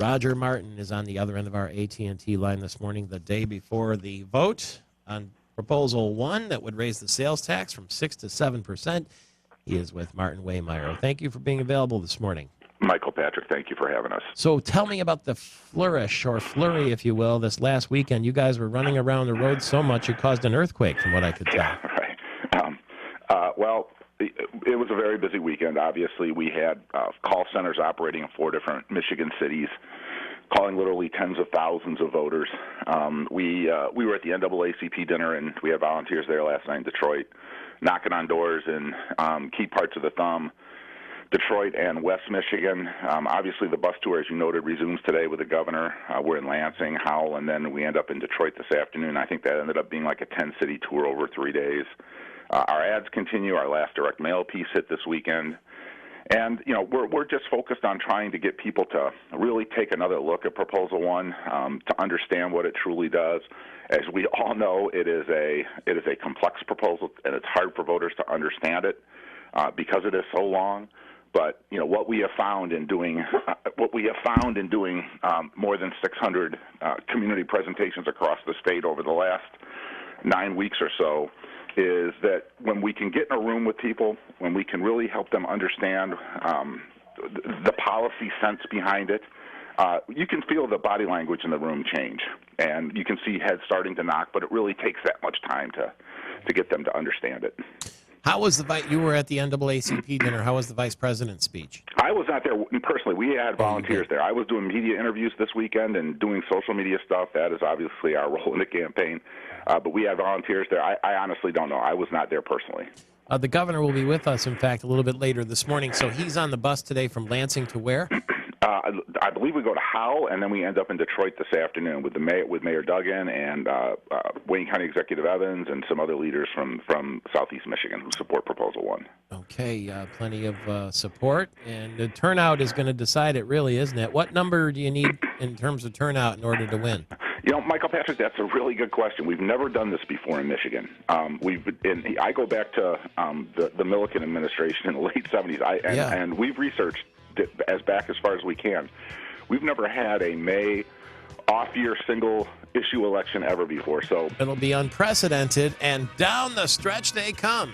Roger Martin is on the other end of our AT&T line this morning, the day before the vote on Proposal 1 that would raise the sales tax from 6 to 7%. He is with Martin Waymire. Thank you for being available this morning. Michael, Patrick, thank you for having us. So tell me about the flourish, or flurry, if you will, this last weekend. You guys were running around the road so much it caused an earthquake, from what I could tell. Yeah, right. Well, it was a very busy weekend. Obviously, we had call centers operating in 4 different Michigan cities, calling literally tens of thousands of voters. We were at the NAACP dinner, and we had volunteers there last night in Detroit, knocking on doors in key parts of the thumb, Detroit and West Michigan. Obviously, the bus tour, as you noted, resumes today with the governor. We're in Lansing, Howell, and then we end up in Detroit this afternoon. I think that ended up being like a 10-city tour over 3 days. Our ads continue. Our last direct mail piece hit this weekend. And, you know, we're just focused on trying to get people to really take another look at Proposal 1, to understand what it truly does. As we all know, it is a complex proposal, and it's hard for voters to understand it because it is so long. But, you know, what we have found in doing more than 600 community presentations across the state over the last 9 weeks or so is that when we can get in a room with people, when we can really help them understand the policy sense behind it, you can feel the body language in the room change, and you can see heads starting to knock, but it really takes that much time to get them to understand it. How was you were at the NAACP dinner. How was the vice president's speech? I was not there personally. We had volunteers there. I was doing media interviews this weekend and doing social media stuff. That is obviously our role in the campaign. But we had volunteers there. I honestly don't know. I was not there personally. The governor will be with us, in fact, a little bit later this morning. So he's on the bus today from Lansing to where? I believe we go to Howell, and then we end up in Detroit this afternoon with Mayor Duggan and Wayne County Executive Evans and some other leaders from Southeast Michigan who support Proposal 1. Okay, plenty of support, and the turnout is going to decide it, really, isn't it? What number do you need in terms of turnout in order to win? You know, Michael, Patrick, that's a really good question. We've never done this before in Michigan. I go back to the Milliken administration in the late 70s, and we've researched as far as we can. We've never had a May off-year single-issue election ever before. So it'll be unprecedented, and down the stretch they come.